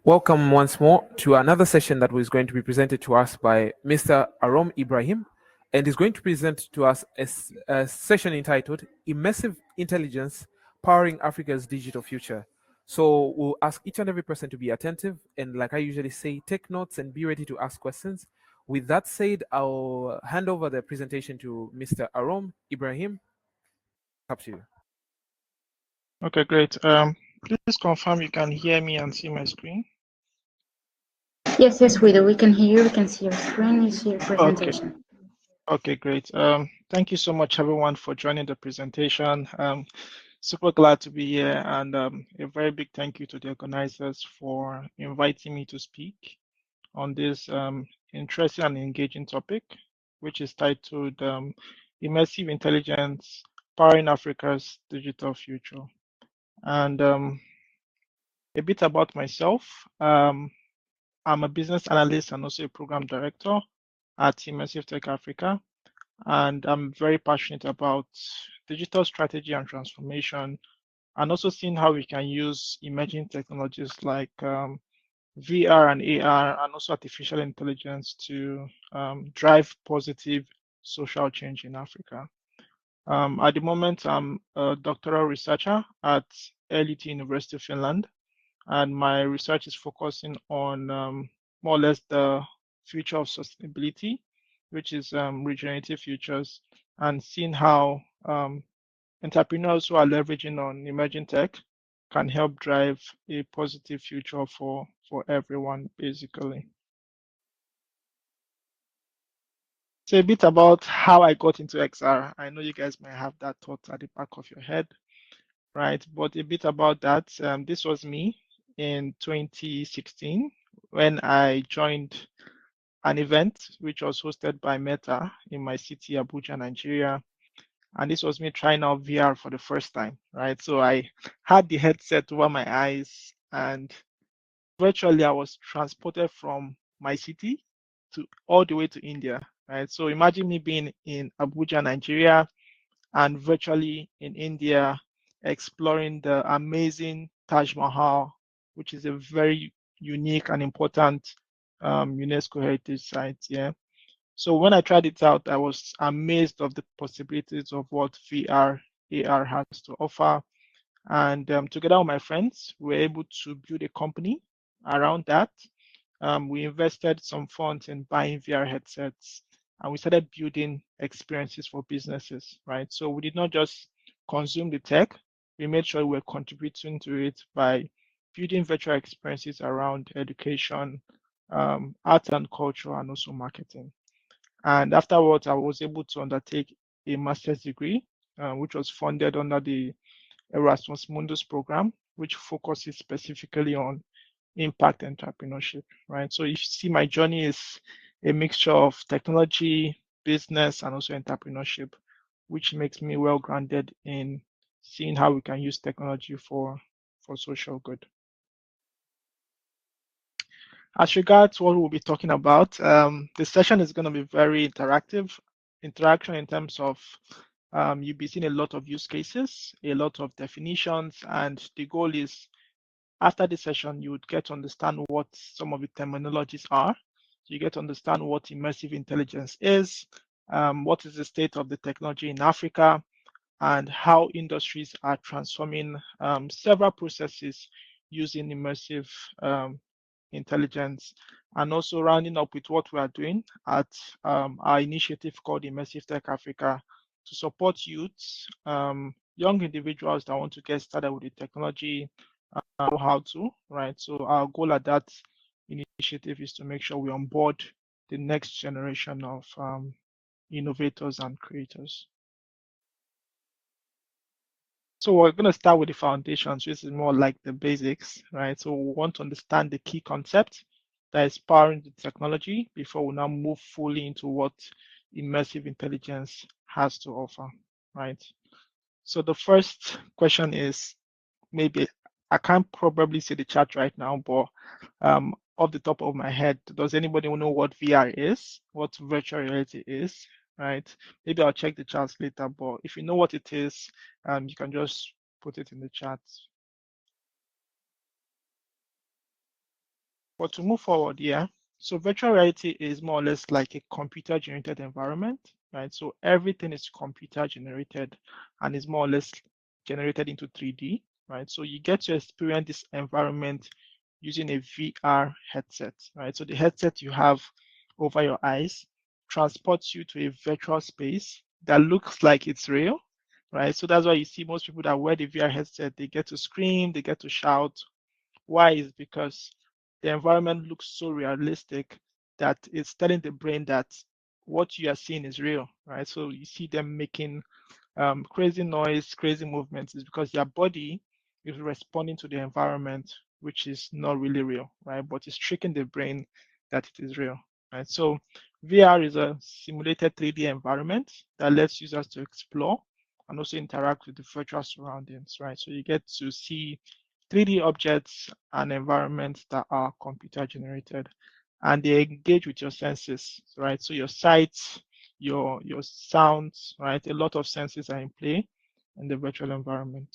Welcome once more to another session that was going to be presented to us by Mr. Arome Ibrahim, and is going to present to us a session entitled Immersive Intelligence Powering Africa's Digital Future. So we'll ask each and every person to be attentive, and like I usually say, take notes and be ready to ask questions. With that said, I'll hand over the presentation to Mr. Arome Ibrahim. Up to you. Okay, great. Please confirm you can hear me and see my screen. Yes, we do. We can hear you. We can see your screen. You see your presentation. Okay, great. Thank you so much, everyone, for joining the presentation. Super glad to be here, and a very big thank you to the organizers for inviting me to speak on this interesting and engaging topic, which is titled Immersive Intelligence Powering Africa's Digital Future. And a bit about myself. I'm a business analyst and also a program director at Immersive Tech Africa, and I'm very passionate about digital strategy and transformation, and also seeing how we can use emerging technologies like VR and AR, and also artificial intelligence to drive positive social change in Africa. At the moment, I'm a doctoral researcher at LUT University of Finland, and my research is focusing on more or less the future of sustainability, which is regenerative futures, and seeing how entrepreneurs who are leveraging on emerging tech can help drive a positive future for everyone, basically. So a bit about how I got into XR. I know you guys might have that thought at the back of your head, right? But a bit about that. This was me in 2016 when I joined an event which was hosted by Meta in my city, Abuja, Nigeria. And this was me trying out VR for the first time, right? So I had the headset over my eyes, and virtually I was transported from my city to all the way to India, right? So imagine me being in Abuja, Nigeria, and virtually in India, exploring the amazing Taj Mahal, which is a very unique and important UNESCO heritage site. Yeah. So when I tried it out, I was amazed of the possibilities of what VR, AR has to offer. And together with my friends, we were able to build a company around that. We invested some funds in buying VR headsets, and we started building experiences for businesses, right? So we did not just consume the tech, we made sure we were contributing to it by building virtual experiences around education, art and culture, and also marketing. And afterwards, I was able to undertake a master's degree, which was funded under the Erasmus Mundus program, which focuses specifically on impact entrepreneurship, right? So you see my journey is a mixture of technology, business, and also entrepreneurship, which makes me well grounded in seeing how we can use technology for social good. As regards what we'll be talking about, the session is going to be very interaction in terms of you'll be seeing a lot of use cases, a lot of definitions, and the goal is after this session, you would get to understand what some of the terminologies are. You get to understand what immersive intelligence is, what is the state of the technology in Africa, and how industries are transforming several processes using immersive intelligence, and also rounding up with what we are doing at our initiative called Immersive Tech Africa to support youths, young individuals that want to get started with the technology, know how to, right? So our goal at that initiative is to make sure we onboard the next generation of innovators and creators. So we're going to start with the foundations, which is more like the basics, right? So we want to understand the key concept that is powering the technology before we now move fully into what immersive intelligence has to offer, right? So the first question is, maybe I can't probably see the chat right now, but off the top of my head, does anybody know what VR is, what virtual reality is, right? Maybe I'll check the chats later, but if you know what it is, you can just put it in the chat. But to move forward, yeah. So virtual reality is more or less like a computer generated environment, right? So everything is computer generated and is more or less generated into 3D, right? So you get to experience this environment using a VR headset, right? So the headset you have over your eyes transports you to a virtual space that looks like it's real, right? So that's why you see most people that wear the VR headset, they get to scream, they get to shout. Why? Is because the environment looks so realistic that it's telling the brain that what you are seeing is real, right? So you see them making crazy noise, crazy movements, is because their body is responding to the environment, which is not really real, right? But it's tricking the brain that it is real, right? So VR is a simulated 3D environment that lets users to explore and also interact with the virtual surroundings, right? So you get to see 3D objects and environments that are computer generated, and they engage with your senses, right? So your sight, your sounds, right? A lot of senses are in play in the virtual environment.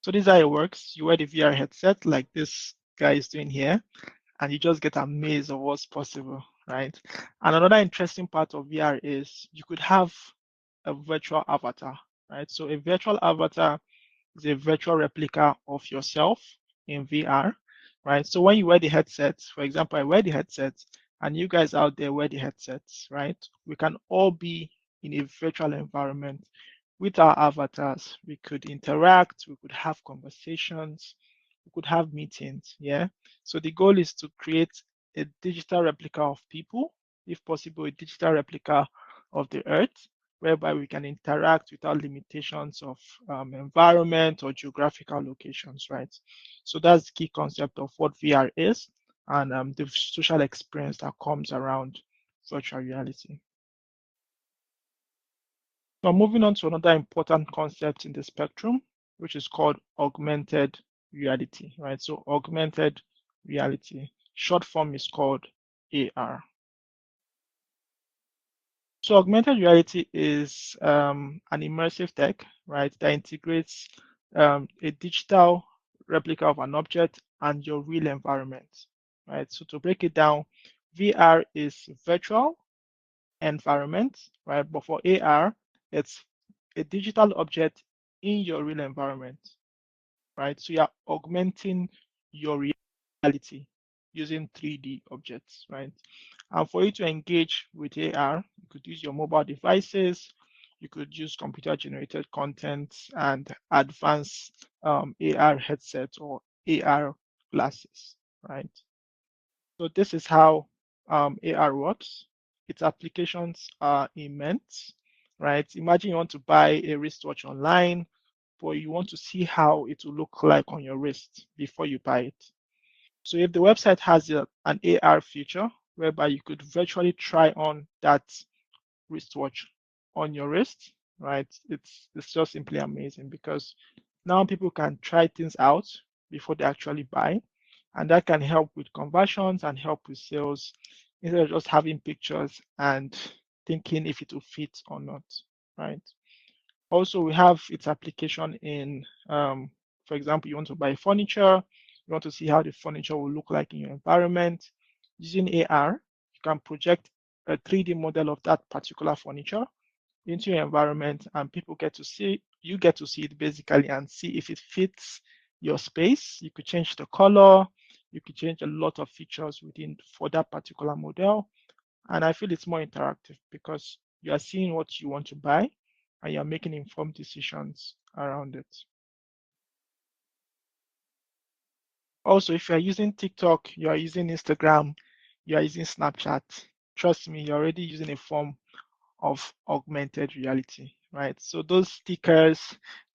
So this is how it works. You wear the VR headset like this guy is doing here, and you just get amazed of what's possible, right? And another interesting part of VR is you could have a virtual avatar, right? So a virtual avatar is a virtual replica of yourself in VR, right? So when you wear the headset, for example, I wear the headset, and you guys out there wear the headsets, right? We can all be in a virtual environment with our avatars. We could interact, we could have conversations, we could have meetings, yeah? So the goal is to create a digital replica of people, if possible, a digital replica of the earth, whereby we can interact without limitations of environment or geographical locations, right? So that's the key concept of what VR is and the social experience that comes around virtual reality. Now, moving on to another important concept in the spectrum, which is called augmented reality, right? So augmented reality, short form is called AR. So augmented reality is an immersive tech, right, that integrates a digital replica of an object and your real environment, right? So to break it down, VR is virtual environment, right? But for AR, it's a digital object in your real environment, right? So you're augmenting your reality using 3D objects, right? And for you to engage with AR, you could use your mobile devices, you could use computer generated content and advanced AR headsets or AR glasses, right? So this is how AR works. Its applications are immense, right? Imagine you want to buy a wristwatch online, but you want to see how it will look like on your wrist before you buy it. So if the website has an AR feature whereby you could virtually try on that wristwatch on your wrist, right? It's just simply amazing because now people can try things out before they actually buy, and that can help with conversions and help with sales instead of just having pictures and thinking if it will fit or not, right? Also, we have its application in, for example, you want to buy furniture, you want to see how the furniture will look like in your environment. Using AR, you can project a 3D model of that particular furniture into your environment, and people get to see, you get to see it basically and see if it fits your space. You could change the color, you could change a lot of features within for that particular model. And I feel it's more interactive because you are seeing what you want to buy and you're making informed decisions around it. Also, if you're using TikTok, you're using Instagram, you're using Snapchat, trust me, you're already using a form of augmented reality, right? So those stickers,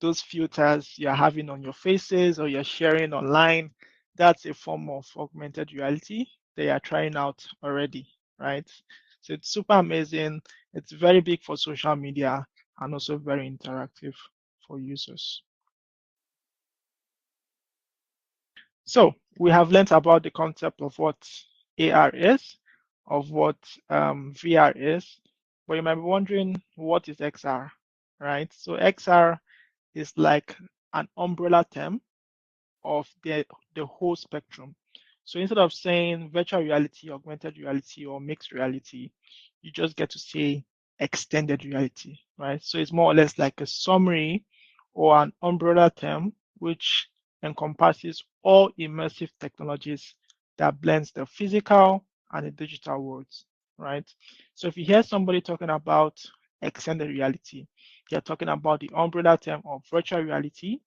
those filters you're having on your faces or you're sharing online, that's a form of augmented reality they are trying out already, right? So it's super amazing. It's very big for social media and also very interactive for users. So we have learned about the concept of what AR is, of what VR is, but you might be wondering what is XR, right? So XR is like an umbrella term of the whole spectrum. So instead of saying virtual reality, augmented reality, or mixed reality, you just get to say extended reality, right? So it's more or less like a summary or an umbrella term which encompasses all immersive technologies that blends the physical and the digital worlds, right? So if you hear somebody talking about extended reality, they're talking about the umbrella term of virtual reality,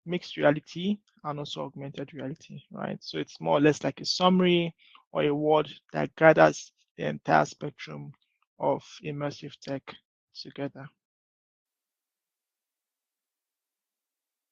mixed reality, and also augmented reality, right? So it's more or less like a summary or a word that gathers the entire spectrum of immersive tech together.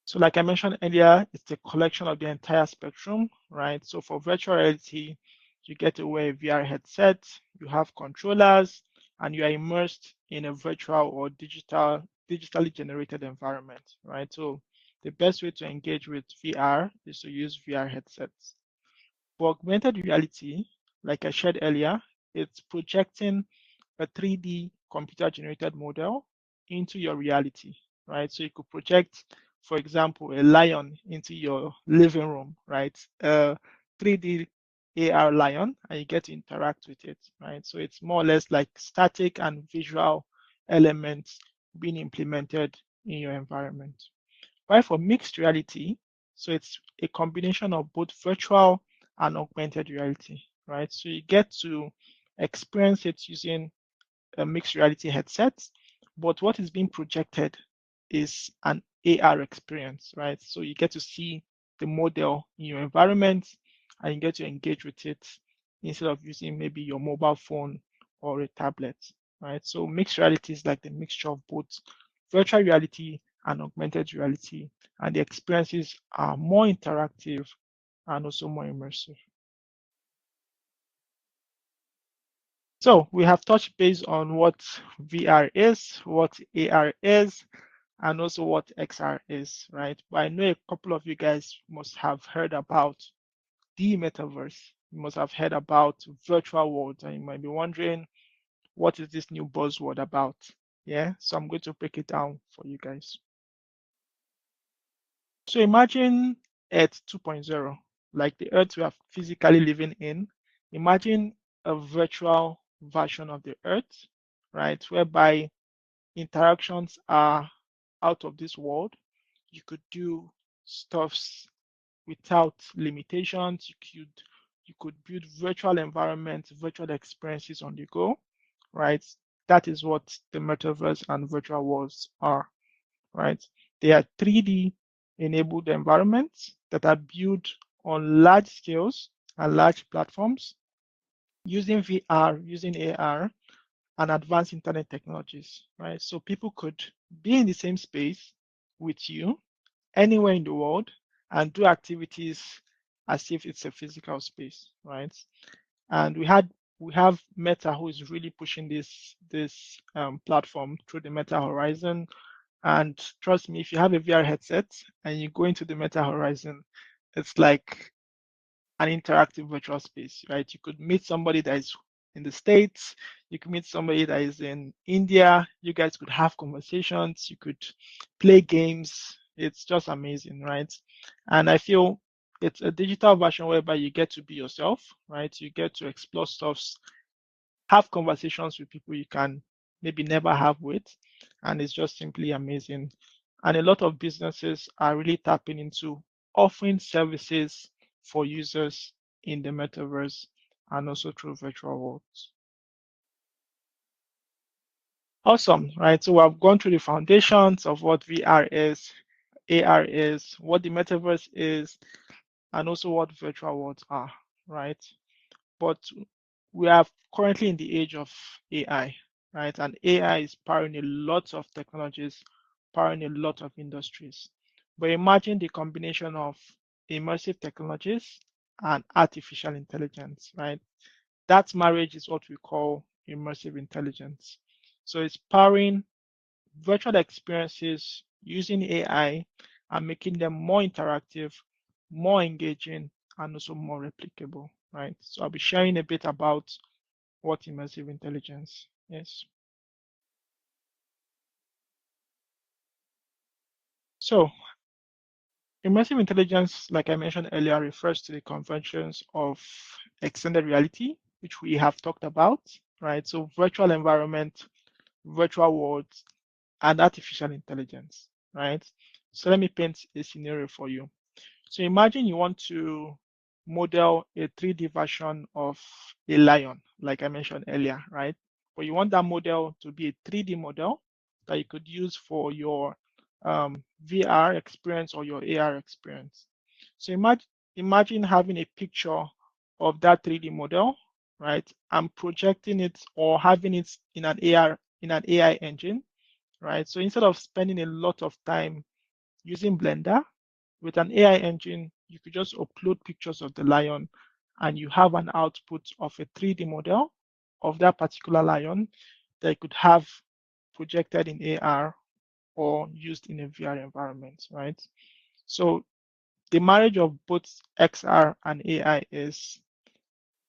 So like I mentioned earlier, it's a collection of the entire spectrum, right? So for virtual reality, you get to wear a VR headset, you have controllers, and you are immersed in a virtual or digitally generated environment, right? So the best way to engage with VR is to use VR headsets. For augmented reality, like I shared earlier, it's projecting a 3D computer generated model into your reality, right? So you could project, for example, a lion into your living room, right? A 3D AR lion, and you get to interact with it, right? So it's more or less like static and visual elements being implemented in your environment. While for mixed reality, so it's a combination of both virtual and augmented reality, right? So you get to experience it using a mixed reality headset, but what is being projected is an AR experience, right? So you get to see the model in your environment and you get to engage with it instead of using maybe your mobile phone or a tablet, right? So mixed reality is like the mixture of both virtual reality and augmented reality, and the experiences are more interactive and also more immersive. So we have touched base on what VR is, what AR is, and also what XR is, right? But I know a couple of you guys must have heard about the metaverse. You must have heard about virtual worlds, and you might be wondering, what is this new buzzword about? Yeah, so I'm going to break it down for you guys. So imagine Earth 2.0, like the Earth we are physically living in. Imagine a virtual version of the Earth, right? Whereby interactions are out of this world. You could do stuffs without limitations. You could build virtual environments, virtual experiences on the go, right? That is what the metaverse and virtual worlds are, right? They are 3D enabled environments that are built on large scales and large platforms using VR, using AR, and advanced internet technologies, right? So people could be in the same space with you anywhere in the world and do activities as if it's a physical space, right? And we have Meta who is really pushing this platform through the Meta Horizon. And trust me, if you have a VR headset and you go into the Meta Horizon, it's like an interactive virtual space, right? You could meet somebody that is in the States, you could meet somebody that is in India, you guys could have conversations, you could play games. It's just amazing, right? And I feel it's a digital version whereby you get to be yourself, right? You get to explore stuff, have conversations with people you can maybe never have with, and it's just simply amazing. And a lot of businesses are really tapping into offering services for users in the metaverse and also through virtual worlds. Awesome, right? So I've gone through the foundations of what VR is, AR is, what the metaverse is, and also what virtual worlds are, right? But we are currently in the age of AI, right? And AI is powering a lot of technologies, powering a lot of industries. But imagine the combination of immersive technologies and artificial intelligence, right? That marriage is what we call immersive intelligence. So it's powering virtual experiences using AI and making them more interactive, more engaging, and also more replicable, right? So I'll be sharing a bit about what immersive intelligence is. So Immersive intelligence, like I mentioned earlier, refers to the convergence of extended reality, which we have talked about, right? So virtual environment, virtual worlds, and artificial intelligence, right? So let me paint a scenario for you. So imagine you want to model a 3D version of a lion, like I mentioned earlier, right? But you want that model to be a 3D model that you could use for your VR experience or your AR experience. So imagine having a picture of that 3D model, right? And projecting it or having it in an AI engine, right? So instead of spending a lot of time using Blender, with an AI engine, you could just upload pictures of the lion and you have an output of a 3D model of that particular lion that you could have projected in AR or used in a VR environment, right? So the marriage of both XR and AI is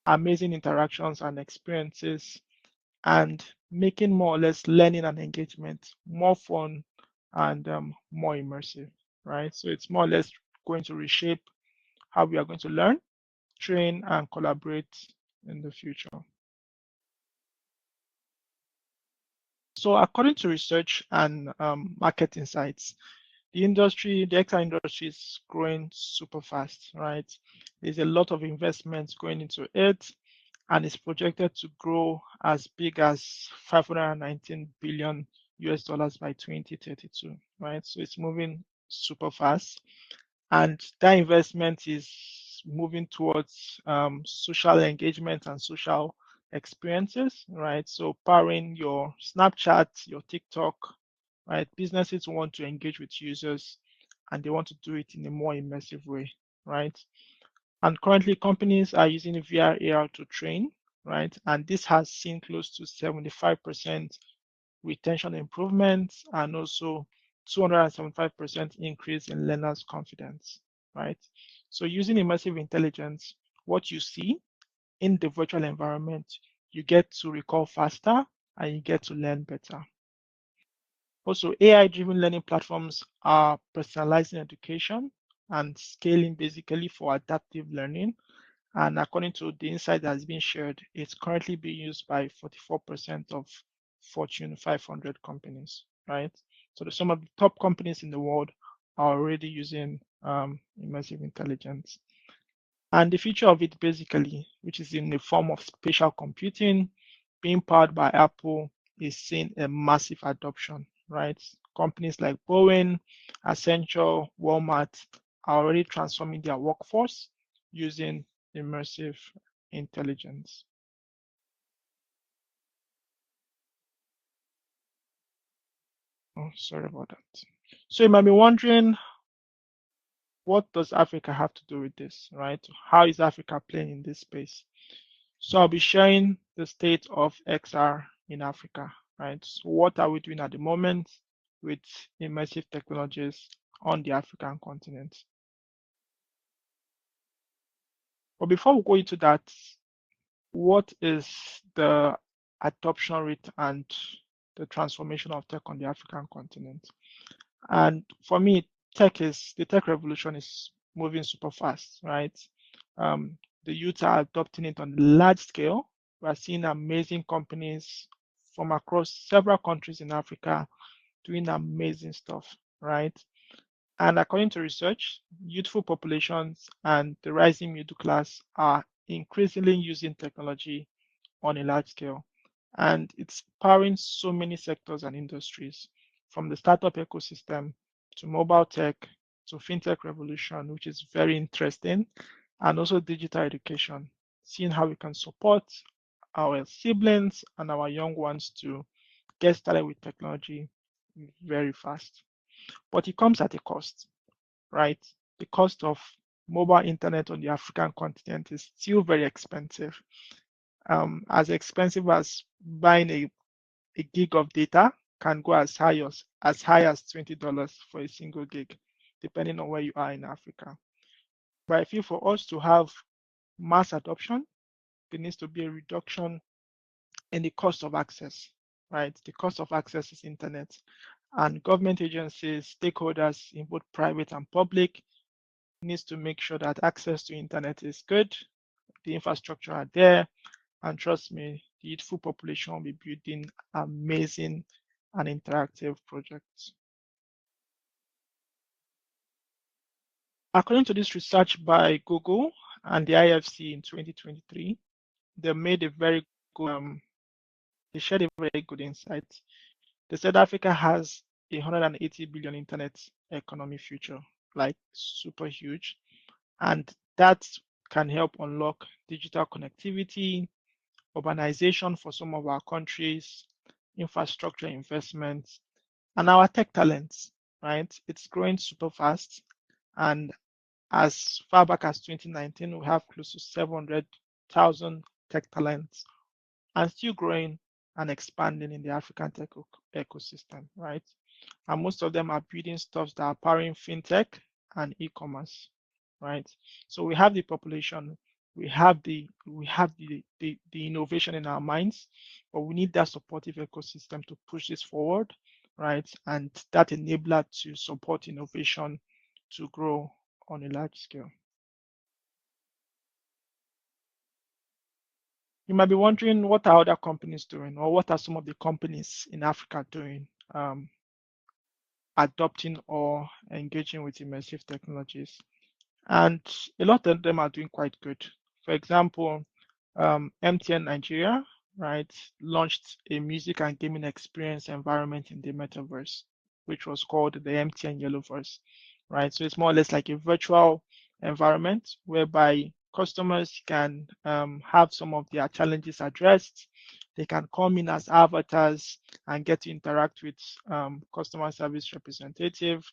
amazing interactions and experiences and making more or less learning and engagement more fun and more immersive, right? So it's more or less going to reshape how we are going to learn, train, and collaborate in the future. So according to research and market insights, the XR industry is growing super fast, right? There's a lot of investments going into it, and it's projected to grow as big as 519 billion US dollars by 2032, right? So it's moving super fast. And that investment is moving towards social engagement and social experiences, right? So powering your Snapchat, your TikTok, right? Businesses want to engage with users and they want to do it in a more immersive way, right? And currently companies are using VR AR to train, right? And this has seen close to 75% retention improvements and also 275% increase in learners' confidence, right? So using immersive intelligence, what you see in the virtual environment, you get to recall faster and you get to learn better. Also, AI-driven learning platforms are personalizing education and scaling basically for adaptive learning. And according to the insight that has been shared, it's currently being used by 44% of Fortune 500 companies, right? So some of the top companies in the world are already using immersive intelligence. And the future of it basically, which is in the form of spatial computing, being powered by Apple, is seeing a massive adoption, right? Companies like Boeing, Accenture, Walmart are already transforming their workforce using immersive intelligence. Oh, sorry about that. So you might be wondering, what does Africa have to do with this, right? How is Africa playing in this space? So I'll be sharing the state of XR in Africa, right? So what are we doing at the moment with immersive technologies on the African continent? But before we go into that, what is the adoption rate and the transformation of tech on the African continent? And for me, the tech revolution is moving super fast, right? The youth are adopting it on a large scale. We're seeing amazing companies from across several countries in Africa doing amazing stuff, right? And according to research, youthful populations and the rising middle class are increasingly using technology on a large scale. And it's powering so many sectors and industries, from the startup ecosystem to mobile tech to fintech revolution, which is very interesting, and also digital education, seeing how we can support our siblings and our young ones to get started with technology very fast. But it comes at a cost, right? The cost of mobile internet on the African continent is still very expensive, as expensive as buying a gig of data can go as high as $20 for a single gig, depending on where you are in Africa. But I feel for us to have mass adoption, there needs to be a reduction in the cost of access, right? The cost of access is internet. And government agencies, stakeholders in both private and public needs to make sure that access to internet is good, the infrastructure are there, and trust me, the youthful population will be building amazing and interactive projects. According to this research by Google and the IFC in 2023, they made a very good, they shared a very good insight. They said Africa has a 180 billion internet economy future, like super huge. And that can help unlock digital connectivity, urbanization for some of our countries, infrastructure investments, and our tech talents, right? It's growing super fast. And as far back as 2019, we have close to 700,000 tech talents and still growing and expanding in the African tech ecosystem, right? And most of them are building stuff that are powering fintech and e-commerce, right? So we have the population, we have the innovation in our minds, but we need that supportive ecosystem to push this forward, right? And that enabler to support innovation to grow on a large scale. You might be wondering, what are other companies doing, or what are some of the companies in Africa doing, adopting or engaging with immersive technologies? And a lot of them are doing quite good. For example, MTN Nigeria, right, launched a music and gaming experience environment in the metaverse, which was called the MTN Yellowverse, right? So it's more or less like a virtual environment whereby customers can have some of their challenges addressed. They can come in as avatars and get to interact with customer service representative.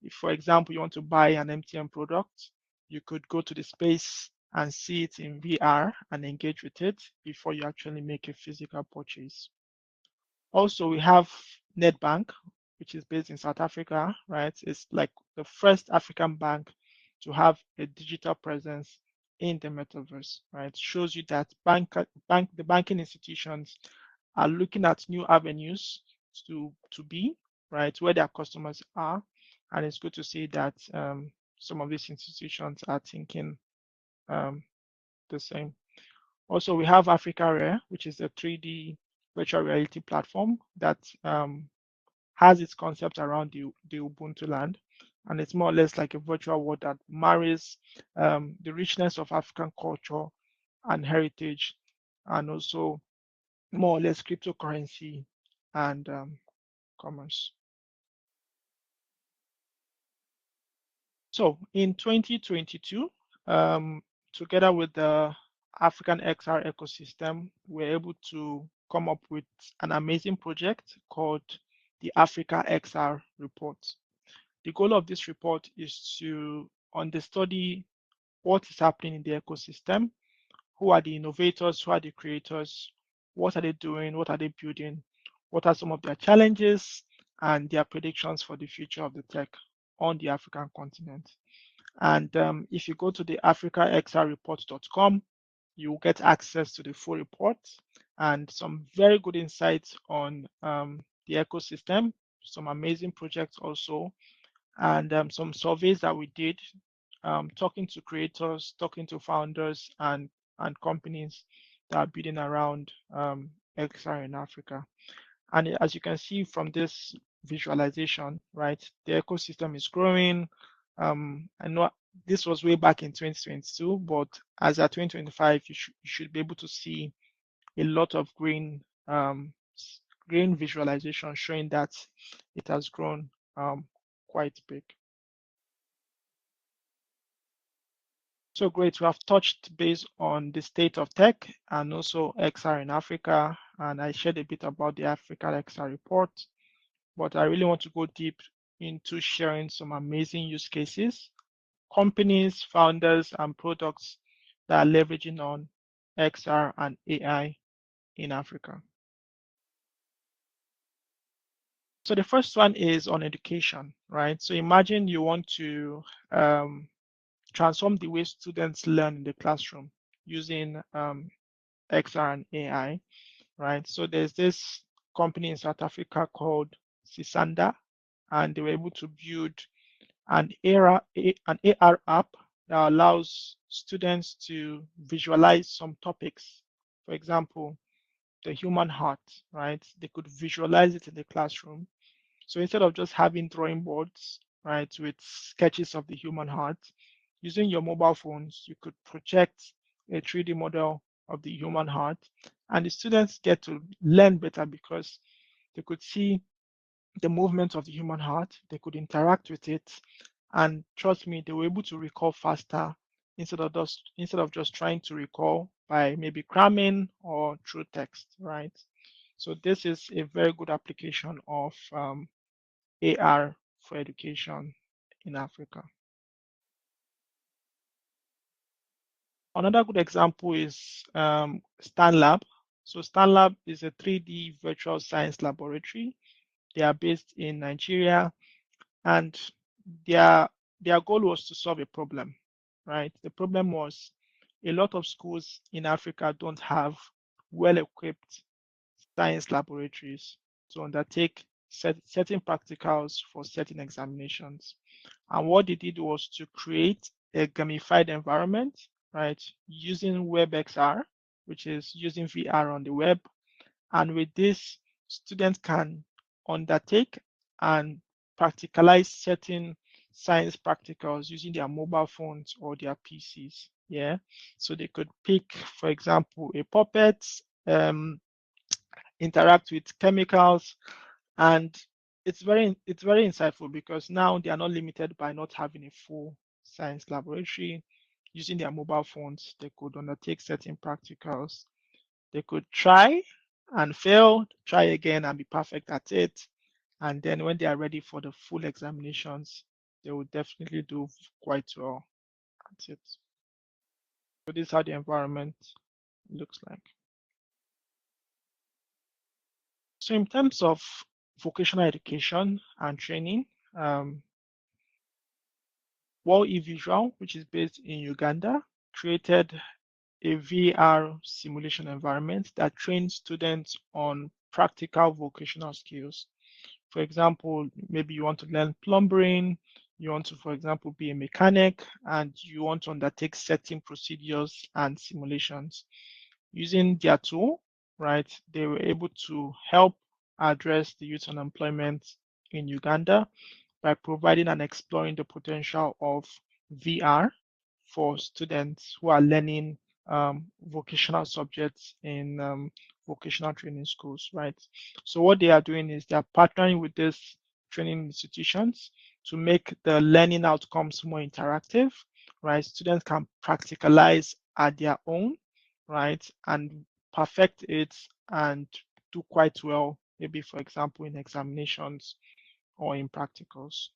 If, for example, you want to buy an MTN product, you could go to the space and see it in VR and engage with it before you actually make a physical purchase. Also, we have Netbank, which is based in South Africa, right? It's like the first African bank to have a digital presence in the metaverse, right? Shows you that the banking institutions are looking at new avenues to be, right, where their customers are. And it's good to see that some of these institutions are thinking the same. Also, we have Africa Rare, which is a 3D virtual reality platform that has its concept around the Ubuntu land. And it's more or less like a virtual world that marries the richness of African culture and heritage, and also more or less cryptocurrency and commerce. So in 2022, together with the African XR ecosystem, we're able to come up with an amazing project called the Africa XR Report. The goal of this report is to understudy what is happening in the ecosystem, who are the innovators, who are the creators, what are they doing, what are they building, what are some of their challenges, and their predictions for the future of the tech on the African continent. And if you go to the africaxrreport.com, you will get access to the full report and some very good insights on the ecosystem, some amazing projects also, and some surveys that we did, talking to creators, talking to founders and companies that are building around XR in Africa. And as you can see from this visualization, right, the ecosystem is growing. I know this was way back in 2022, but as at 2025, you should be able to see a lot of green visualization showing that it has grown quite big. So great, we have touched base on the state of tech and also XR in Africa, and I shared a bit about the Africa XR report, but I really want to go deep into sharing some amazing use cases, companies, founders, and products that are leveraging on XR and AI in Africa. So the first one is on education, right? So imagine you want to transform the way students learn in the classroom using XR and AI, right? So there's this company in South Africa called Sisanda, and they were able to build an AR app that allows students to visualize some topics. For example, the human heart, right? They could visualize it in the classroom. So instead of just having drawing boards, right, with sketches of the human heart, using your mobile phones, you could project a 3D model of the human heart, and the students get to learn better because they could see the movement of the human heart, they could interact with it, and trust me, they were able to recall faster instead of just trying to recall by maybe cramming or through text, right? So this is a very good application of AR for education in Africa. Another good example is StanLab. So StanLab is a 3D virtual science laboratory. They are based in Nigeria, and their goal was to solve a problem, right? The problem was a lot of schools in Africa don't have well-equipped science laboratories to undertake certain practicals for certain examinations. And what they did was to create a gamified environment, right, using WebXR, which is using VR on the web. And with this, students can undertake and practicalize certain science practicals using their mobile phones or their PCs. Yeah. So they could pick, for example, a puppet, interact with chemicals, and it's very insightful because now they are not limited by not having a full science laboratory. Using their mobile phones, they could undertake certain practicals. They could try and fail, try again and be perfect at it. And then when they are ready for the full examinations, they will definitely do quite well at it. So this is how the environment looks like. So in terms of vocational education and training, World eVisual, which is based in Uganda, created a VR simulation environment that trains students on practical vocational skills. For example, maybe you want to learn plumbing, you want to, for example, be a mechanic, and you want to undertake certain procedures and simulations. Using their tool, right, they were able to help address the youth unemployment in Uganda by providing and exploring the potential of VR for students who are learning vocational subjects in vocational training schools, right? So what they are doing is they are partnering with these training institutions to make the learning outcomes more interactive, right? Students can practicalize at their own, right, and perfect it and do quite well, maybe for example in examinations or in practicals.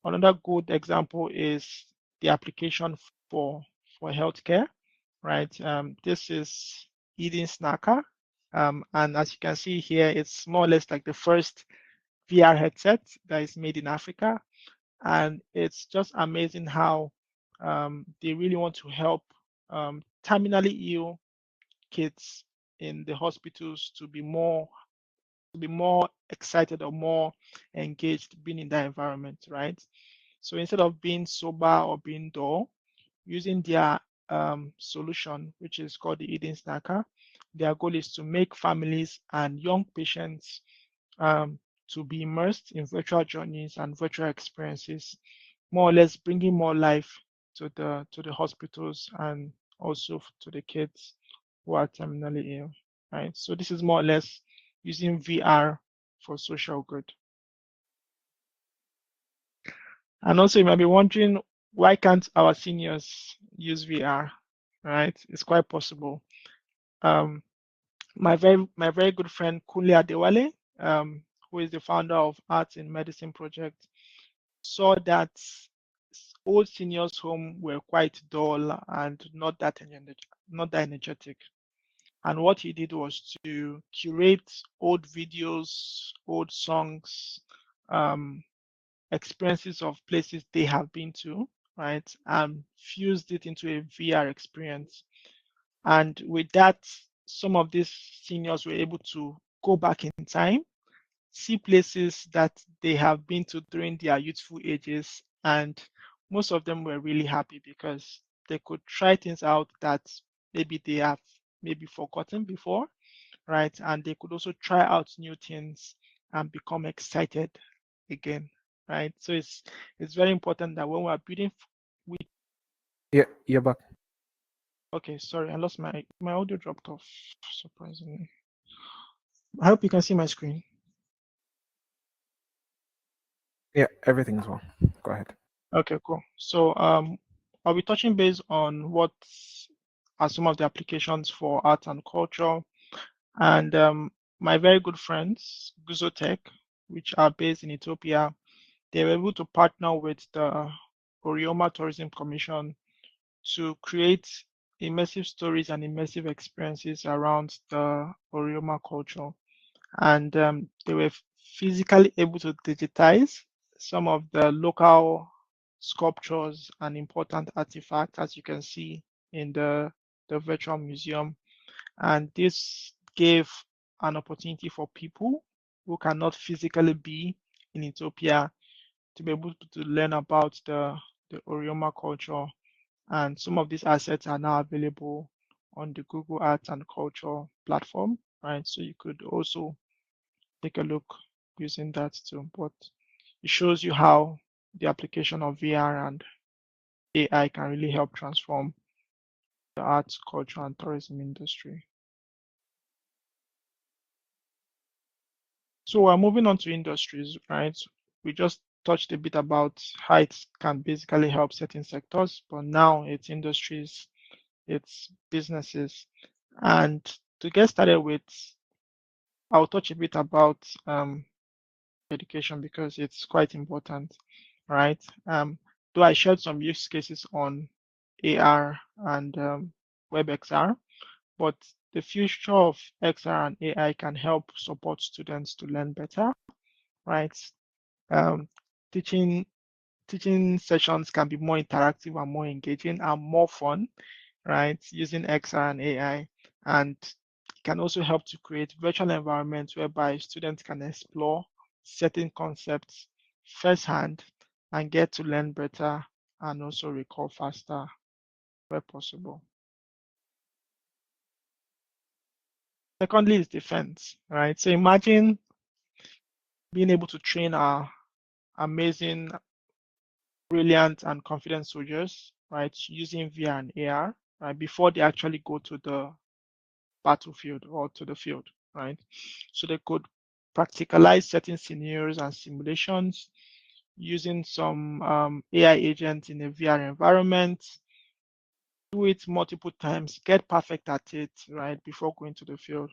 Another good example is the application for healthcare, right? This is Eden Snacker, and as you can see here, it's more or less like the first VR headset that is made in Africa, and it's just amazing how they really want to help terminally ill kids in the hospitals to be more excited or more engaged being in that environment, right? So instead of being sober or being dull, using their solution, which is called the Eden Snacker, their goal is to make families and young patients to be immersed in virtual journeys and virtual experiences, more or less bringing more life to the hospitals and also to the kids who are terminally ill, right? So this is more or less using VR for social good. And also, you might be wondering, why can't our seniors use VR, right? It's quite possible. My very good friend Kunle Adewale, who is the founder of Arts in Medicine Project, saw that old seniors' home were quite dull and not that energetic. And what he did was to curate old videos, old songs, experiences of places they have been to, right, and fused it into a VR experience. And with that, some of these seniors were able to go back in time see places that they have been to during their youthful ages, and most of them were really happy because they could try things out that maybe they have maybe forgotten before, right? And they could also try out new things and become excited again, right? So it's very important that when we're building with Yeah, you're back. okay, sorry, I lost my audio dropped off surprisingly. I hope you can see my screen. Yeah, everything is well. Go ahead. Okay, cool. So I'll be touching base on what are some of the applications for art and culture, and my very good friends, Guzotech, which are based in Ethiopia, they were able to partner with the Orioma Tourism Commission to create immersive stories and immersive experiences around the Orioma culture. And they were physically able to digitize some of the local sculptures and important artifacts, as you can see in the virtual museum. And this gave an opportunity for people who cannot physically be in Ethiopia to be able to learn about the Orioma culture. And some of these assets are now available on the Google Arts and Culture platform, right? So you could also take a look using that too. But it shows you how the application of VR and AI can really help transform the arts, culture, and tourism industry. So we're moving on to industries, right? We just touched a bit about how it can basically help certain sectors, but now it's industries, it's businesses. And to get started with, I'll touch a bit about education because it's quite important, right? Though I shared some use cases on AR and WebXR, but the future of XR and AI can help support students to learn better, right? Um, teaching teaching sessions can be more interactive and more engaging and more fun, right? Using XR and AI, and it can also help to create virtual environments whereby students can explore certain concepts firsthand and get to learn better and also recall faster where possible. Secondly is defense, right? So imagine being able to train our amazing, brilliant, and confident soldiers, right, using VR and AR, right, before they actually go to the battlefield or to the field, right? So they could practicalize certain scenarios and simulations using some AI agents in a VR environment, do it multiple times, get perfect at it, right, before going to the field.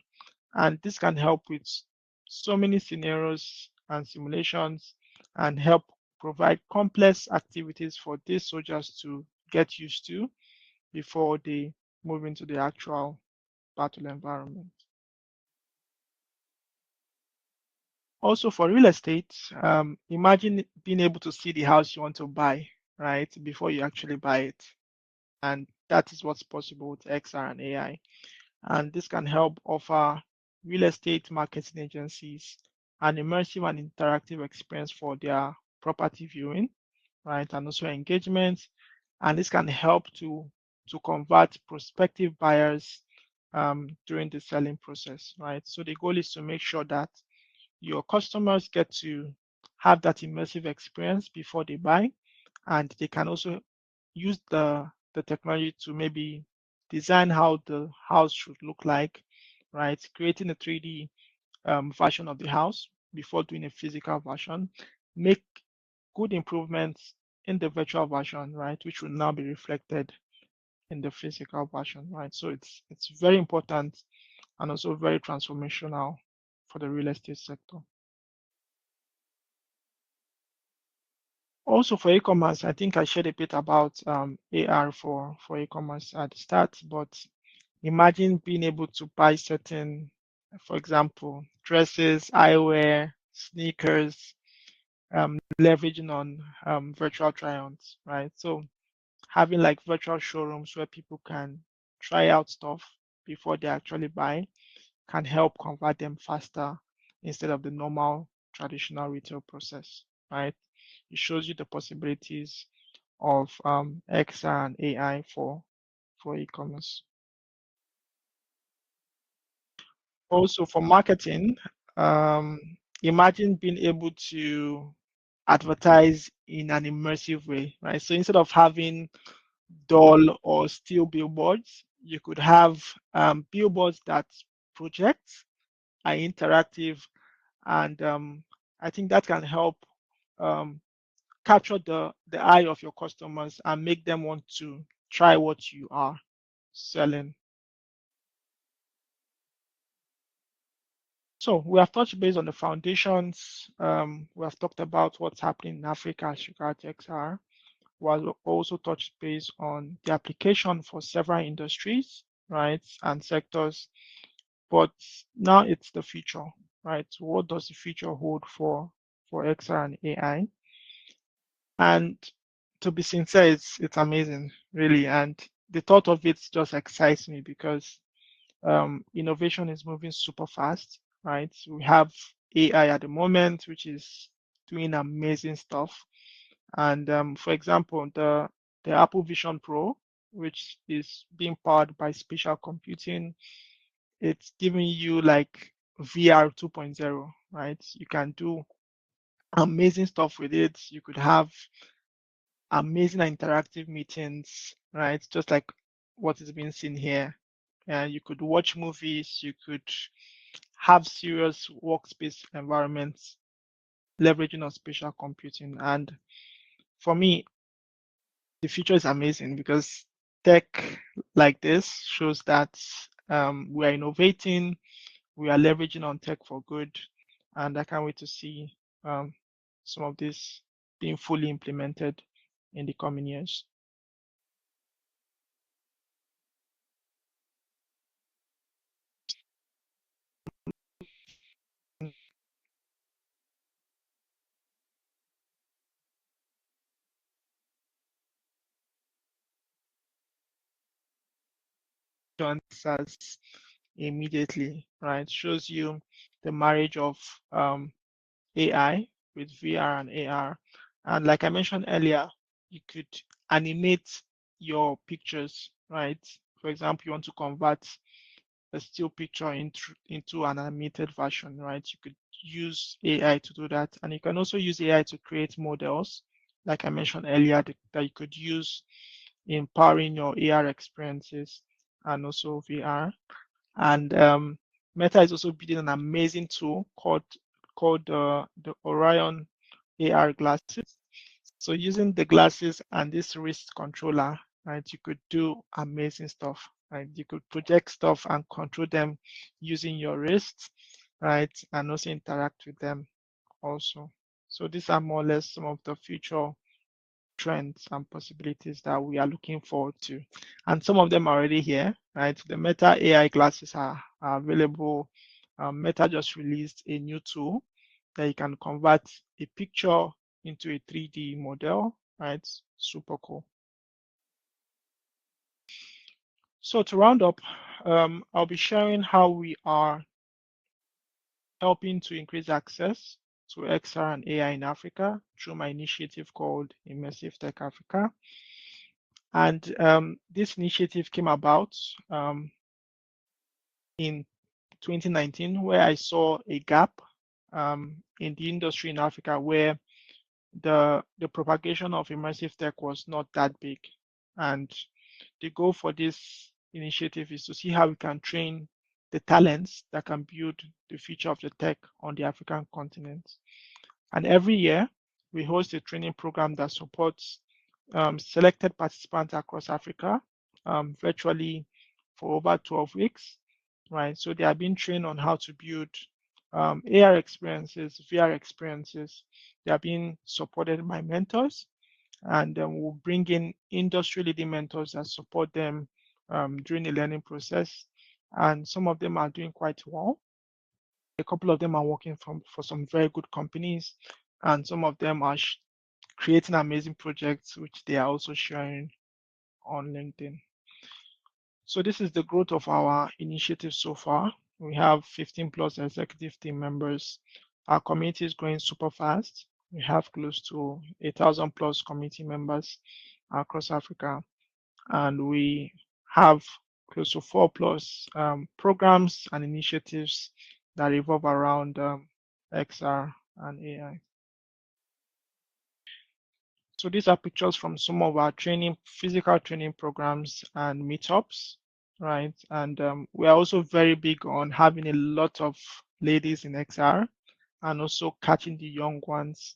And this can help with so many scenarios and simulations and help provide complex activities for these soldiers to get used to before they move into the actual battle environment. Also for real estate, imagine being able to see the house you want to buy, right, before you actually buy it. And that is what's possible with XR and AI. And this can help offer real estate marketing agencies an immersive and interactive experience for their property viewing, right, and also engagement. And this can help to convert prospective buyers during the selling process, right? So the goal is to make sure that your customers get to have that immersive experience before they buy, and they can also use the technology to maybe design how the house should look like, right? Creating a 3D version of the house before doing a physical version, make good improvements in the virtual version, right, which will now be reflected in the physical version, right? So it's very important and also very transformational for the real estate sector. Also for e-commerce, I think I shared a bit about AR for e-commerce at the start, but imagine being able to buy certain, for example, dresses, eyewear, sneakers, leveraging on virtual try-ons, right? So having like virtual showrooms where people can try out stuff before they actually buy can help convert them faster instead of the normal traditional retail process, right? It shows you the possibilities of XR and AI for e-commerce. Also for marketing, imagine being able to advertise in an immersive way, right? So instead of having dull or still billboards, you could have billboards that project, are interactive, and I think that can help um, capture the eye of your customers and make them want to try what you are selling. So we have touched base on the foundations. We have talked about what's happening in Africa as regards XR. We'll also touch base on the application for several industries, right, and sectors. But now it's the future, right? What does the future hold for XR and AI? And to be sincere, it's amazing, really. And the thought of it just excites me because innovation is moving super fast, right? We have AI at the moment, which is doing amazing stuff. And for example, the Apple Vision Pro, which is being powered by spatial computing, it's giving you like VR 2.0, right? You can do amazing stuff with it. You could have amazing interactive meetings, right? Just like what is being seen here. You could watch movies, you could have serious workspace environments leveraging on spatial computing. And for me, the future is amazing because tech like this shows that we are innovating, we are leveraging on tech for good, and I can't wait to see some of this being fully implemented in the coming years. Answers immediately, right? Shows you the marriage of AI with VR and AR. And like I mentioned earlier, you could animate your pictures, right? For example, you want to convert a still picture into an animated version, right? You could use AI to do that. And you can also use AI to create models, like I mentioned earlier, that you could use in powering your AR experiences and also VR. And Meta is also building an amazing tool called the Orion AR glasses. So using the glasses and this wrist controller, right, you could do amazing stuff. Right, you could project stuff and control them using your wrists, right, and also interact with them also. So these are more or less some of the future trends and possibilities that we are looking forward to. And some of them are already here, right? The Meta AI glasses are available. Meta just released a new tool that you can convert a picture into a 3D model, right? Super cool. So to round up, I'll be sharing how we are helping to increase access to XR and AI in Africa through my initiative called Immersive Tech Africa. And this initiative came about in 2019, where I saw a gap in the industry in Africa where the propagation of immersive tech was not that big. And the goal for this initiative is to see how we can train the talents that can build the future of the tech on the African continent. And every year, we host a training program that supports selected participants across Africa virtually for over 12 weeks, right? So they are being trained on how to build AR experiences, VR experiences. They are being supported by mentors, and we'll bring in industry leading mentors that support them during the learning process. And some of them are doing quite well. A couple of them are working for some very good companies, and some of them are creating amazing projects, which they are also sharing on LinkedIn. So this is the growth of our initiative so far. We have 15 plus executive team members. Our community is growing super fast. We have close to 1,000 plus community members across Africa, and we have close to 4 plus programs and initiatives that revolve around XR and AI. So these are pictures from some of our training, physical training programs and meetups, right? And we are also very big on having a lot of ladies in XR and also catching the young ones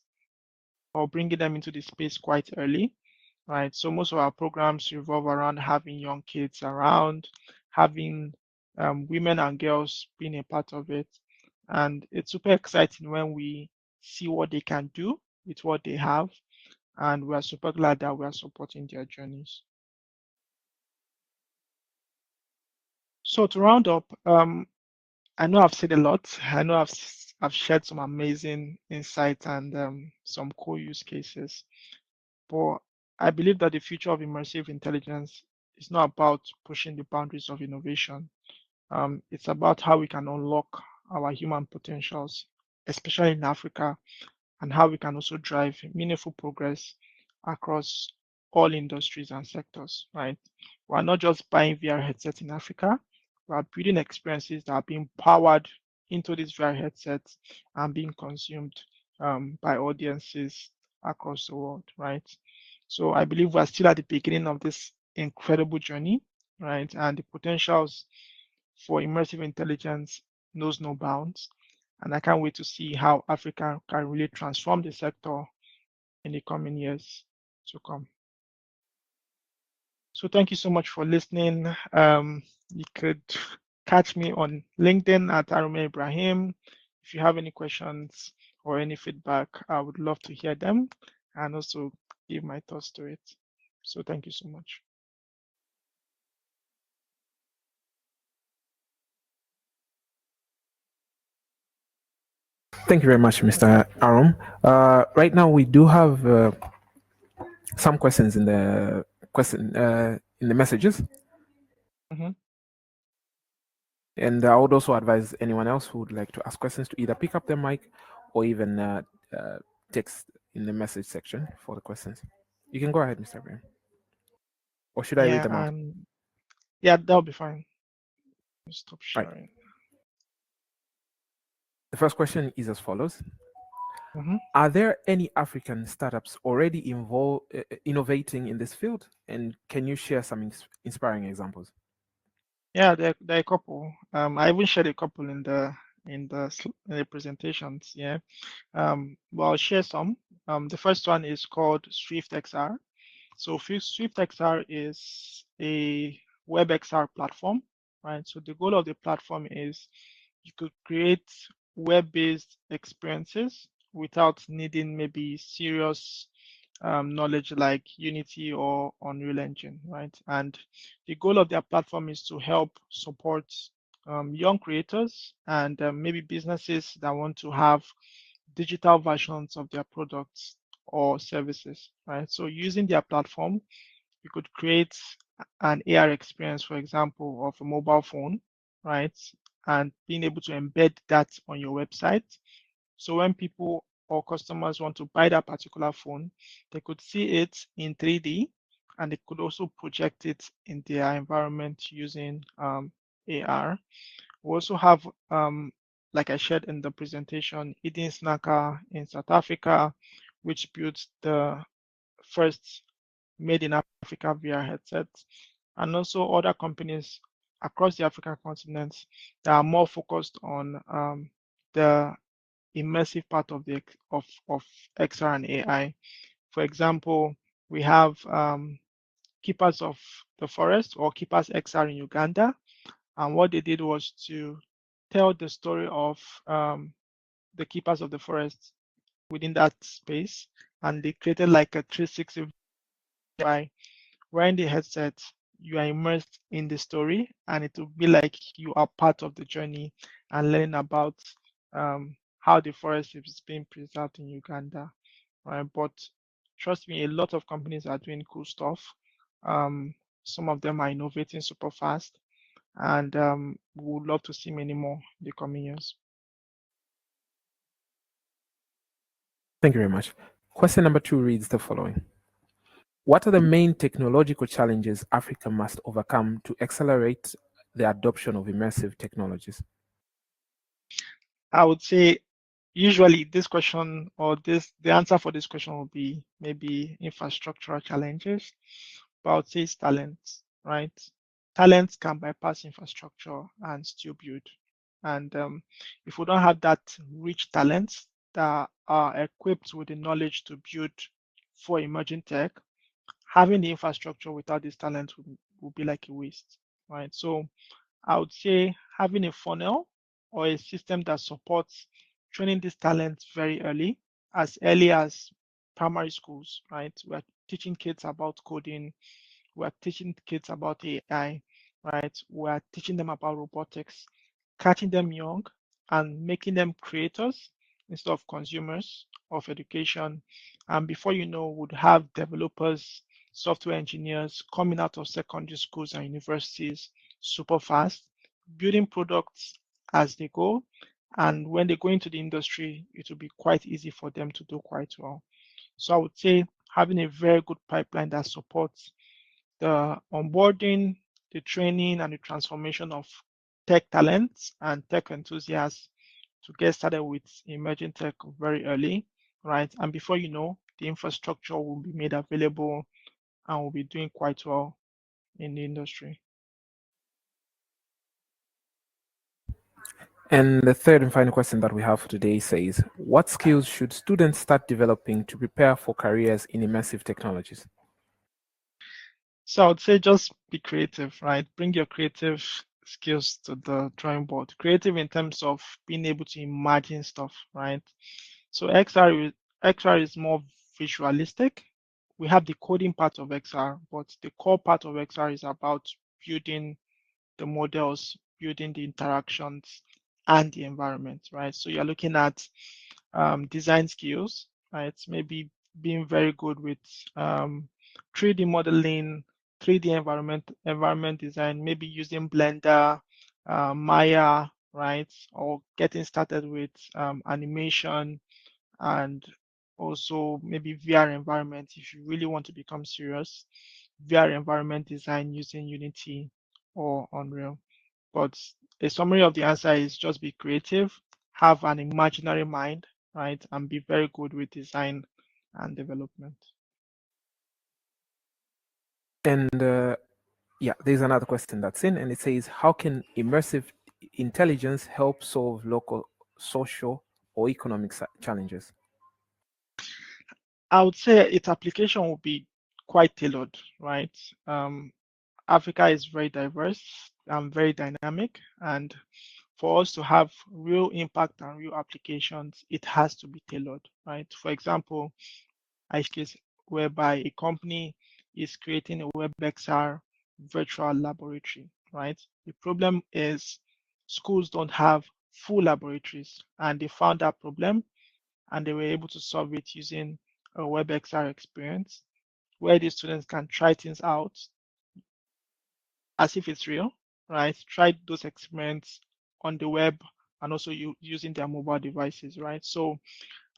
or bringing them into the space quite early, right? So most of our programs revolve around having young kids around, having women and girls being a part of it. And it's super exciting when we see what they can do with what they have, and we are super glad that we are supporting their journeys. So to round up, I know I've said a lot. I know I've shared some amazing insights and some cool use cases, but I believe that the future of immersive intelligence is not about pushing the boundaries of innovation. It's about how we can unlock our human potentials, especially in Africa, and how we can also drive meaningful progress across all industries and sectors, right? We're not just buying VR headsets in Africa, we are building experiences that are being powered into these VR headsets and being consumed by audiences across the world, right? So I believe we're still at the beginning of this incredible journey, right? And the potentials for immersive intelligence knows no bounds. And I can't wait to see how Africa can really transform the sector in the coming years to come. So thank you so much for listening. You could catch me on LinkedIn at Arome Ibrahim. If you have any questions or any feedback, I would love to hear them and also give my thoughts to it. So thank you so much. Thank you very much, Mr. Arome. Right now, we do have some questions in the messages. Mm-hmm. And I would also advise anyone else who would like to ask questions to either pick up their mic or even text in the message section for the questions. You can go ahead, Mr. Ibrahim. Or should I read them out? Yeah, that'll be fine. Stop sharing. Right. The first question is as follows. Mm-hmm. Are there any African startups already innovating in this field? And can you share some inspiring examples? Yeah, there are a couple. I even shared a couple in the presentations. Yeah. Well, I'll share some. The first one is called SwiftXR. So SwiftXR is a WebXR platform, right? So the goal of the platform is you could create web-based experiences without needing maybe serious knowledge like Unity or Unreal Engine, right? And the goal of their platform is to help support young creators and maybe businesses that want to have digital versions of their products or services, right? So using their platform, you could create an AR experience, for example, of a mobile phone, right? And being able to embed that on your website. So when people or customers want to buy that particular phone, they could see it in 3D and they could also project it in their environment using AR. We also have, like I shared in the presentation, Eden Snacker in South Africa, which built the first made in Africa VR headsets, and also other companies across the African continent that are more focused on the immersive part of XR and AI. For example, we have Keepers of the Forest or Keepers XR in Uganda, and what they did was to tell the story of the Keepers of the Forest within that space, and they created like a 360 by wearing the headset, you are immersed in the story, and it will be like you are part of the journey and learning about how the forest is being preserved in Uganda. Right? But trust me, a lot of companies are doing cool stuff. Some of them are innovating super fast, and we would love to see many more in the coming years. Thank you very much. Question number 2 reads the following. What are the main technological challenges Africa must overcome to accelerate the adoption of immersive technologies? I would say usually this question or the answer for this question will be maybe infrastructural challenges, but I would say it's talent, right? Talent can bypass infrastructure and still build. And if we don't have that rich talents that are equipped with the knowledge to build for emerging tech, having the infrastructure without this talent would be like a waste, right? So I would say having a funnel or a system that supports training these talents very early as primary schools, right? We're teaching kids about coding, we're teaching kids about AI, right? We're teaching them about robotics, catching them young and making them creators instead of consumers of education. And before you know, would have developers, software engineers coming out of secondary schools and universities super fast, building products as they go. And when they go into the industry, it will be quite easy for them to do quite well. So I would say having a very good pipeline that supports the onboarding, the training, and the transformation of tech talents and tech enthusiasts to get started with emerging tech very early, right? And before you know, the infrastructure will be made available and will be doing quite well in the industry. And the third and final question that we have for today says, what skills should students start developing to prepare for careers in immersive technologies? So I would say just be creative, right? Bring your creative skills to the drawing board. Creative in terms of being able to imagine stuff, right? So XR is more visualistic. We have the coding part of XR, but the core part of XR is about building the models, building the interactions, and the environment, right? So you're looking at design skills, right? Maybe being very good with 3D modeling, 3D environment design, maybe using Blender, Maya, right? Or getting started with animation and also maybe VR environment if you really want to become serious. VR environment design using Unity or Unreal. But a summary of the answer is just be creative, have an imaginary mind, right? And be very good with design and development. And yeah, there's another question that's in, and it says, how can immersive intelligence help solve local social or economic challenges? I would say its application will be quite tailored, right? Africa is very diverse and very dynamic, and for us to have real impact and real applications, it has to be tailored, right? For example, use case whereby a company is creating a WebXR virtual laboratory, right? The problem is schools don't have full laboratories, and they found that problem and they were able to solve it using a WebXR experience where the students can try things out as if it's real, right? Try those experiments on the web and also using their mobile devices, right? So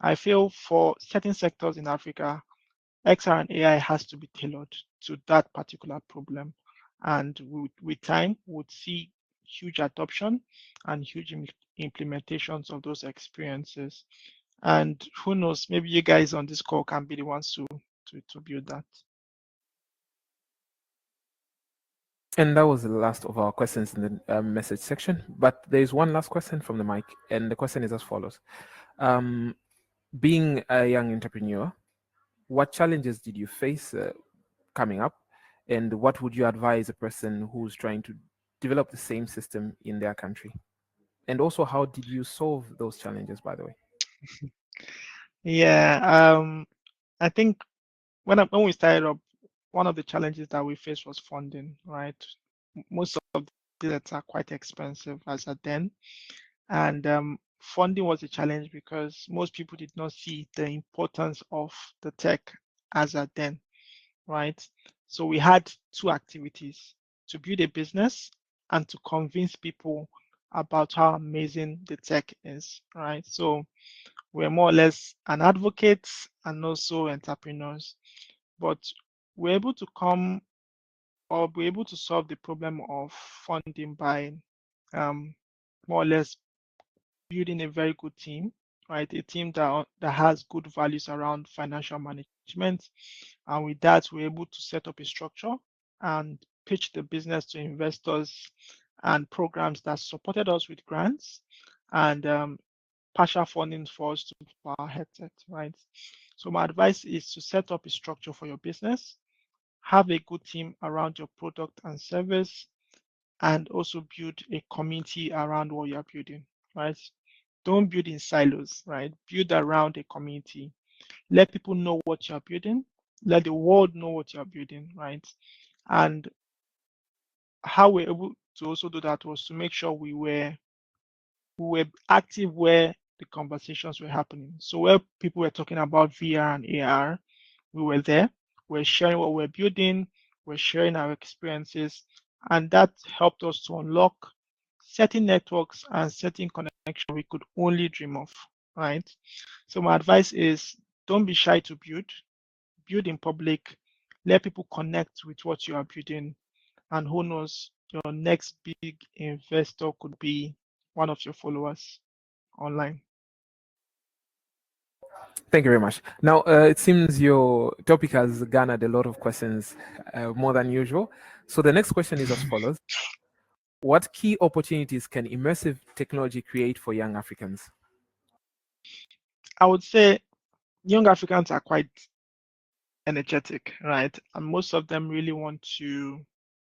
I feel for certain sectors in Africa, XR and AI has to be tailored to that particular problem. And with time, we'll see huge adoption and huge implementations of those experiences. And who knows, maybe you guys on this call can be the ones to build that. And that was the last of our questions in the message section. But there's one last question from the mic, and the question is as follows. Being a young entrepreneur, what challenges did you face coming up? And what would you advise a person who's trying to develop the same system in their country? And also, how did you solve those challenges, by the way? Yeah, I think when we started up, one of the challenges that we faced was funding, right? Most of the billets are quite expensive as at then. And funding was a challenge because most people did not see the importance of the tech as at then, right? So we had two activities to build a business and to convince people about how amazing the tech is, right? So we're more or less an advocate and also entrepreneurs, but we're able to come or be able to solve the problem of funding by more or less building a very good team, right? A team that has good values around financial management. And with that, we're able to set up a structure and pitch the business to investors and programs that supported us with grants and partial funding for us to for our headset, right? So my advice is to set up a structure for your business, have a good team around your product and service, and also build a community around what you're building, right? Don't build in silos, right? Build around a community. Let people know what you're building. Let the world know what you're building, right? And how we're able to also do that was to make sure we were active where the conversations were happening. So where people were talking about VR and AR, we were there. We're sharing what we're building. We're sharing our experiences, and that helped us to unlock certain networks and certain connection we could only dream of, right? So my advice is don't be shy to build. Build in public. Let people connect with what you are building, and who knows, your next big investor could be one of your followers online. Thank you very much. Now, it seems your topic has garnered a lot of questions, more than usual. So the next question is as follows. What key opportunities can immersive technology create for young Africans? I would say young Africans are quite energetic, right? And most of them really want to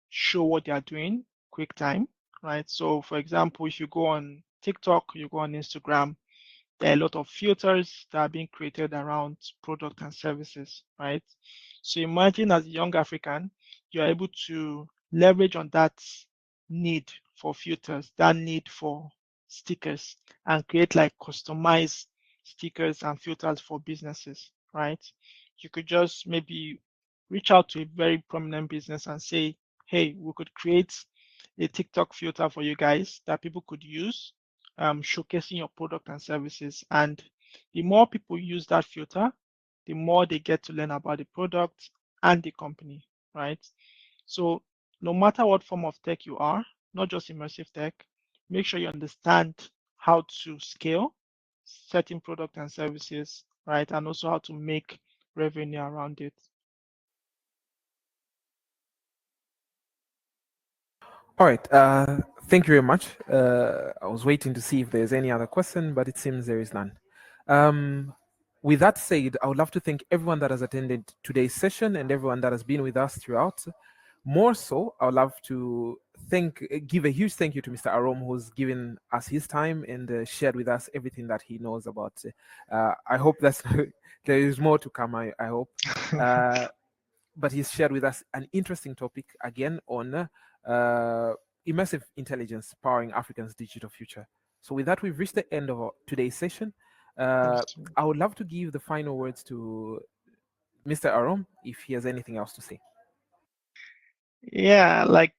show what they are doing quick time, right? So, for example, if you go on TikTok, you go on Instagram, there are a lot of filters that are being created around product and services, right? So imagine as a young African, you're able to leverage on that need for filters, that need for stickers, and create like customized stickers and filters for businesses, right? You could just maybe reach out to a very prominent business and say, hey, we could create a TikTok filter for you guys that people could use, showcasing your product and services. And the more people use that filter, the more they get to learn about the product and the company, right? So no matter what form of tech you are, not just immersive tech, make sure you understand how to scale certain product and services, right? And also how to make revenue around it. All right. Thank you very much. I was waiting to see if there's any other question, but it seems there is none. With that said, I would love to thank everyone that has attended today's session and everyone that has been with us throughout. More so, I would love to give a huge thank you to Mr. Arome, who's given us his time and shared with us everything that he knows about. I hope that's there is more to come. I hope. But he's shared with us an interesting topic again on immersive intelligence powering Africa's digital future. So with that, we've reached the end of today's session. I would love to give the final words to Mr. Arome if he has anything else to say. Yeah, like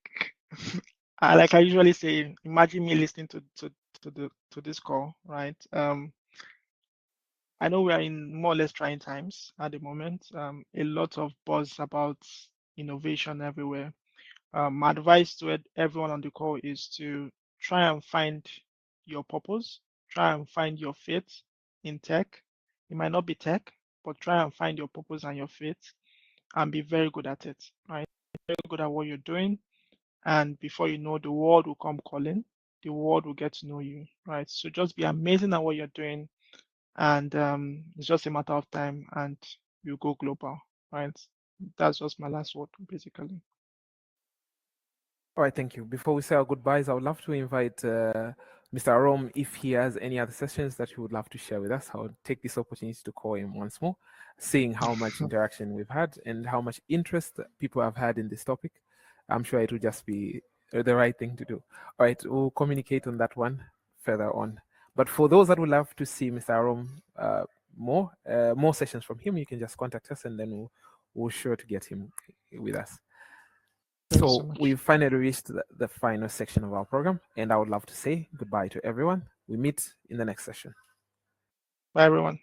I usually say, imagine me listening to this call, right? I know we are in more or less trying times at the moment. A lot of buzz about innovation everywhere. My advice to everyone on the call is to try and find your purpose, try and find your fit in tech. It might not be tech, but try and find your purpose and your fit and be very good at it, right? Very good at what you're doing. And before you know, the world will come calling, the world will get to know you, right? So just be amazing at what you're doing. And it's just a matter of time and you go global, right? That's just my last word, basically. All right, thank you. Before we say our goodbyes, I would love to invite Mr. Arome if he has any other sessions that he would love to share with us. I would take this opportunity to call him once more, seeing how much interaction we've had and how much interest people have had in this topic. I'm sure it will just be the right thing to do. All right, we'll communicate on that one further on. But for those that would love to see Mr. Arome more sessions from him, you can just contact us and then we'll sure to get him with us. Thank you So so much. we've finally reached the final section of our program, and I would love to say goodbye to everyone. We meet in the next session. Bye, everyone.